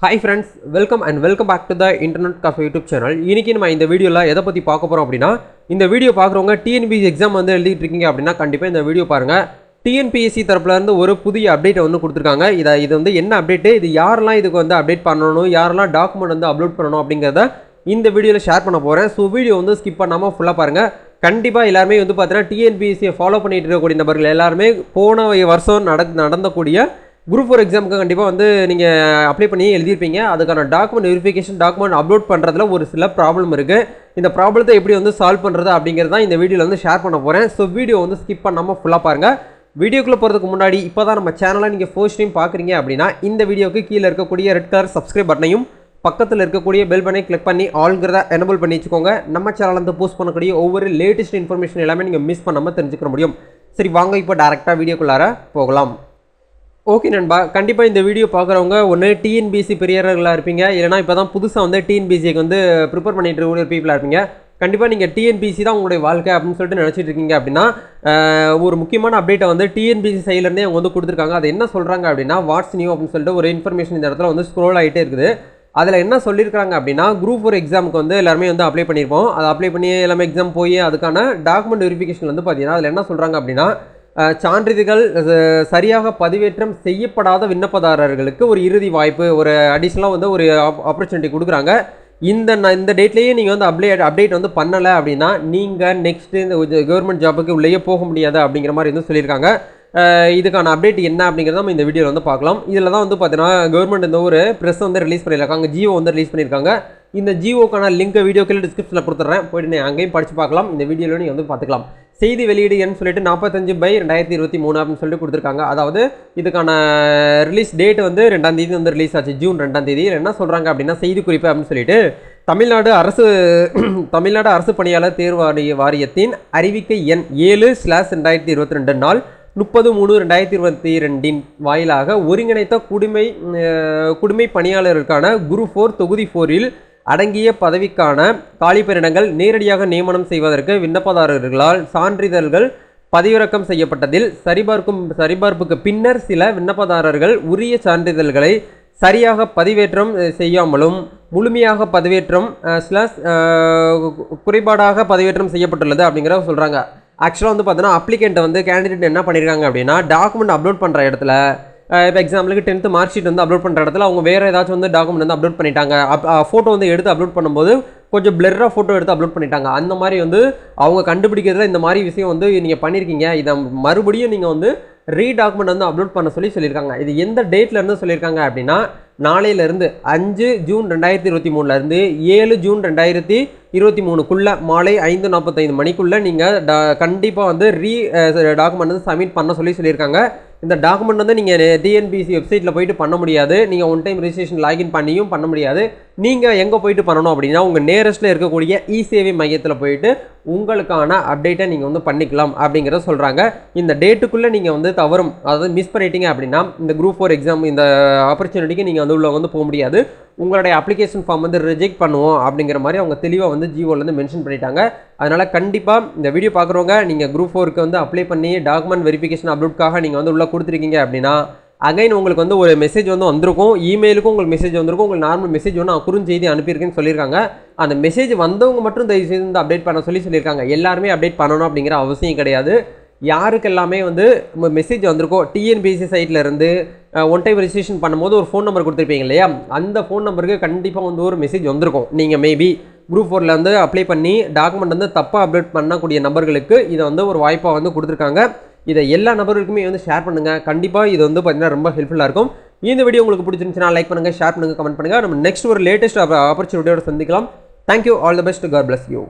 Hi friends, welcome back to the Internet Cafe YouTube channel. இன்னைக்கு நம்ம இந்த வீடியோல எதை பத்தி பார்க்க போறோம் அப்படினா இந்த வீடியோ பார்க்கறவங்க TNPSC எக்ஸாம் வந்து எழுதிட்டு இருக்கீங்க அப்படினா கண்டிப்பா இந்த வீடியோ பாருங்க. TNPSC தரப்புல இருந்து ஒரு புதிய அப்டேட் வந்து கொடுத்திருக்காங்க. இது வந்து என்ன அப்டேட்? இது யாரெல்லாம் இதுக்கு வந்து அப்டேட் பண்ணனும், யாரெல்லாம் டாக்குமெண்ட் வந்து அப்லோட் பண்ணனும் அப்படிங்கறத இந்த வீடியோல ஷேர் பண்ண போறேன். சோ வீடியோ வந்து ஸ்கிப் பண்ணாம ஃபுல்லா பாருங்க. கண்டிப்பா எல்லாரும் வந்து பாத்தீங்கன்னா TNPSC ஃபாலோ பண்ணிட்டு இருக்கக்கூடிய நபர்கள் எல்லாரும் போன வருஷம் நடந்தக்கூடிய Group 4 எக்ஸாமுக்கு கண்டிப்பாக வந்து நீங்கள் அப்ளை பண்ணி எழுதியிருப்பீங்க. அதுக்கான டாக்குமெண்ட் வெரிஃபிகேஷன் டாக்குமெண்ட் அப்லோட் பண்ணுறதுல ஒரு சில ப்ராப்ளம் இருக்குது. இந்த ப்ராப்ளத்தை எப்படி வந்து சால்வ் பண்ணுறது அப்படிங்கிறது தான் இந்த வீடியோவில் வந்து ஷேர் பண்ண போகிறேன். ஸோ வீடியோ வந்து ஸ்கிப் பண்ணாமல் ஃபுல்லாக பாருங்கள். வீடியோக்குள்ளே போகிறதுக்கு முன்னாடி இப்போ தான் நம்ம சேனலை நீங்கள் ஃபர்ஸ்ட் டைம் பார்க்குறீங்க அப்படின்னா இந்த வீடியோக்கு கீழே இருக்கக்கூடிய ரெட் கலர் சப்ஸ்கிரைப் பட்டனையும் பக்கத்தில் இருக்கக்கூடிய பெல் பட்டனை கிளிக் பண்ணி ஆல்ங்கிறத எனபிள் பண்ணி வச்சுக்கோங்க. நம்ம சேனலில் வந்து போஸ்ட் பண்ணக்கூடிய ஒவ்வொரு லேட்டஸ்ட் இன்ஃபர்மேஷன் எல்லாமே நீங்கள் மிஸ் பண்ணாமல் தெரிஞ்சுக்க முடியும். சரி வாங்க இப்போ டேரெக்டாக வீடியோக்குள்ளார போகலாம். ஓகே நண்பா, கண்டிப்பாக இந்த வீடியோ பார்க்குறவங்க ஒன்று டிஎன்பிஎஸ்சி பெரியவர்களாக இருப்பீங்க, இல்லைனா இப்போ தான் புதுசாக வந்து டிஎன்பிஎஸ்சிக்கு வந்து ப்ரிப்பேர் பண்ணிட்டு இருக்கக்கூடிய பீப்புளாக இருப்பீங்க. கண்டிப்பாக நீங்கள் டிஎன்பிஎஸ்சி தான் உங்களுடைய வாழ்க்கை அப்படின்னு சொல்லிட்டு நினச்சிட்டு இருக்கீங்க அப்படின்னா ஒரு முக்கியமான அப்டேட்டை வந்து டிஎன்பிஎஸ்சி சைட்லேருந்தே அவங்க வந்து கொடுத்துருக்காங்க. அது என்ன சொல்கிறாங்க அப்படின்னா வாட்ஸ் நியூ அப்படின்னு சொல்லிட்டு ஒரு இன்ஃபர்மேஷன் இந்த இடத்துல வந்து ஸ்க்ரோல் ஆகிட்டே இருக்குது. அதில் என்ன சொல்லியிருக்காங்க அப்படின்னா Group 4 எக்ஸாமுக்கு வந்து எல்லாருமே வந்து அப்ளை பண்ணியிருப்போம். அதை அப்ளை பண்ணி எல்லாமே எக்ஸாம் போய் அதுக்கான டாக்குமெண்ட் வெரிஃபிகேஷன் வந்து பார்த்தீங்கன்னா அதில் என்ன சொல்கிறாங்க அப்படின்னா சான்றிதழ்கள் சரியாக பதிவேற்றம் செய்யப்படாத விண்ணப்பதாரர்களுக்கு ஒரு இறுதி வாய்ப்பு, ஒரு அடிஷ்னலாக வந்து ஒரு ஆப்பர்ச்சுனிட்டி கொடுக்குறாங்க. இந்த டேட்லேயே நீங்கள் வந்து அப்டேட் வந்து பண்ணலை அப்படின்னா நீங்கள் நெக்ஸ்ட்டு இந்த கவர்மெண்ட் ஜாபுக்கு உள்ளேயே போக முடியாது அப்படிங்கிற மாதிரி வந்து சொல்லியிருக்காங்க. இதுக்கான அப்டேட் என்ன அப்படிங்கிறத நம்ம இந்த வீடியோவில் வந்து பார்க்கலாம். இதில் தான் வந்து பார்த்தீங்கன்னா கவர்மெண்ட் இந்த ஒரு ப்ரெஸ் வந்து ரிலீஸ் பண்ணியிருக்காங்க, ஜியோ வந்து ரிலீஸ் பண்ணியிருக்காங்க. இந்த ஜியோக்கான லிங்க் வீடியோ கீழே டிஸ்கிரிப்ஷனில் கொடுத்துட்றேன், போய்ட்டு நீங்கள் அங்கேயும் படித்து பார்க்கலாம். இந்த வீடியோவில் நீங்கள் வந்து பார்த்துக்கலாம். செய்தி வெளியீடு என்னு சொல்லிட்டு 45/2023 அப்படின்னு சொல்லிட்டு கொடுத்துருக்காங்க. அதாவது இதுக்கான ரிலீஸ் டேட் வந்து 2ஆம் தேதி வந்து ரிலீஸ் ஆச்சு, ஜூன் 2ஆம் தேதி. என்ன சொல்கிறாங்க அப்படின்னா செய்தி குறிப்பு அப்படின்னு சொல்லிட்டு தமிழ்நாடு அரசு பணியாளர் தேர்வு வாரியத்தின் அறிவிக்கை எண் 7/2022 நாள் 30/3/2022 வாயிலாக ஒருங்கிணைத்த குடிமை பணியாளருக்கான Group 4 தொகுதி 4 அடங்கிய பதவிக்கான காலிப்பணியிடங்கள் நேரடியாக நியமனம் செய்வதற்கு விண்ணப்பதாரர்களால் சான்றிதழ்கள் பதிவிறக்கம் செய்யப்பட்டதில் சரிபார்ப்புக்கு பின்னர் சில விண்ணப்பதாரர்கள் உரிய சான்றிதழ்களை சரியாக பதிவேற்றம் செய்யாமலும் முழுமையாக பதிவேற்றம் குறைபாடாக பதிவேற்றம் செய்யப்பட்டுள்ளது அப்படிங்கிறத சொல்கிறாங்க. ஆக்சுவலாக வந்து பார்த்தீங்கன்னா அப்ளிகேண்ட்டை வந்து கேண்டிடேட் என்ன பண்ணியிருக்காங்க அப்படின்னா டாக்குமெண்ட் அப்லோட் பண்ணுற இடத்துல இப்போ எக்ஸாம்பிளுக்கு 10th மார்க் ஷீட் வந்து அப்லோட் பண்ணுற இடத்துல அவங்க வேறு ஏதாச்சும் வந்து டாக்குமெண்ட் வந்து அப்லோட் பண்ணிட்டாங்க. ஃபோட்டோ வந்து எடுத்து அப்லோட் பண்ணும்போது கொஞ்சம் பிளராக ஃபோட்டோ எடுத்து அப்லோட் பண்ணிட்டாங்க. அந்த மாதிரி வந்து அவங்க கண்டுபிடிக்கிறதுல இந்த மாதிரி விஷயம் வந்து நீங்கள் பண்ணியிருக்கீங்க. இதை மறுபடியும் நீங்கள் வந்து ரீடாக்குமெண்ட் வந்து அப்லோட் பண்ண சொல்லியிருக்காங்க. இது எந்த டேட்லேருந்து சொல்லியிருக்காங்க அப்படின்னா நாளையிலேருந்து 5 ஜூன் 2023 7 ஜூன் 2023 மாலை 5:45 மணிக்குள்ளே நீங்கள் கண்டிப்பாக வந்து டாக்குமெண்ட் வந்து சப்மிட் பண்ண சொல்லியிருக்காங்க. இந்த டாக்குமெண்ட் வந்து நீங்கள் டிஎன்பிஎஸ்சி வெப்சைட்டில் போயிட்டு பண்ண முடியாது, நீங்கள் ஒன் டைம் ரெஜிஸ்ட்ரேஷன் லாகின் பண்ணியும் பண்ண முடியாது. நீங்கள் எங்கே போயிட்டு பண்ணணும் அப்படின்னா உங்கள் நேரஸ்ட்டில் இருக்கக்கூடிய இ-சேவை மையத்தில் போயிட்டு உங்களுக்கான அப்டேட்டை நீங்கள் வந்து பண்ணிக்கலாம் அப்படிங்கிறத சொல்கிறாங்க. இந்த டேட்டுக்குள்ளே நீங்கள் வந்து தவறும், அதாவது மிஸ் பண்ணிட்டீங்க அப்படின்னா இந்த Group 4 எக்ஸாம் இந்த ஆப்பர்ச்சுனிட்டிக்கு நீங்கள் வந்து உள்ள வந்து போக முடியாது. உங்களுடைய அப்ளிகேஷன் ஃபார்ம் வந்து ரிஜெக்ட் பண்ணுவோம் அப்படிங்கிற மாதிரி அவங்க தெளிவாக வந்து ஜியோலேருந்து மென்ஷன் பண்ணிட்டாங்க. அதனால் கண்டிப்பாக இந்த வீடியோ பார்க்குறவங்க நீங்கள் Group 4க்கு வந்து அப்ளை பண்ணி டாக்குமெண்ட் வெரிஃபிகேஷன் அப்லோட்காக நீங்கள் வந்து உள்ளே கொடுத்துருக்கீங்க அப்படின்னா அகைன் உங்களுக்கு வந்து ஒரு மெசேஜ் வந்து வந்திருக்கும், இமெயிலுக்கும் உங்களுக்கு மெசேஜ் வந்திருக்கும். உங்களுக்கு நார்மல் மெசேஜ் ஒன்று நான் குறுஞ்செய்தி அனுப்பியிருக்கேன்னு சொல்லியிருக்காங்க. அந்த மெசேஜ் வந்தவங்க மட்டும் தயவுசெய்து வந்து அப்டேட் பண்ண சொல்லியிருக்காங்க. எல்லாருமே அப்டேட் பண்ணணும் அப்படிங்கிற அவசியம் கிடையாது. யாருக்கு எல்லாமே வந்து மெசேஜ் வந்திருக்கோ டிஎன்பிஎஸ்சி சைட்டில் இருந்து ஒன் டைம் ரெஜிஸ்ட்ரேஷன் பண்ணும்போது ஒரு ஃபோன் நம்பர் கொடுத்துருப்பீங்க இல்லையா, அந்த ஃபோன் நம்பருக்கு கண்டிப்பாக வந்து ஒரு மெசேஜ் வந்திருக்கும். நீங்கள் மேபி Group 4ல் வந்து அப்ளை பண்ணி டாக்குமெண்ட் வந்து தப்பாக அப்லோட் பண்ணக்கூடிய நபர்களுக்கு இதை வந்து ஒரு வாய்ப்பாக வந்து கொடுத்துருக்காங்க. இதை எல்லா நபர்களுக்குமே வந்து ஷேர் பண்ணுங்கள். கண்டிப்பாக இது வந்து பார்த்தீங்கன்னா ரொம்ப ஹெல்ப்ஃபுல்லாக இருக்கும். இந்த வீடியோ உங்களுக்கு பிடிச்சிருந்துச்சுன்னா லைக் பண்ணுங்கள், ஷேர் பண்ணுங்கள், கமெண்ட் பண்ணுங்கள். நம்ம நெக்ஸ்ட் ஒரு லேட்டஸ்ட் ஆப்பர்ச்சுனிட்டியோட சந்திக்கலாம். Thank you, all the best, God bless you.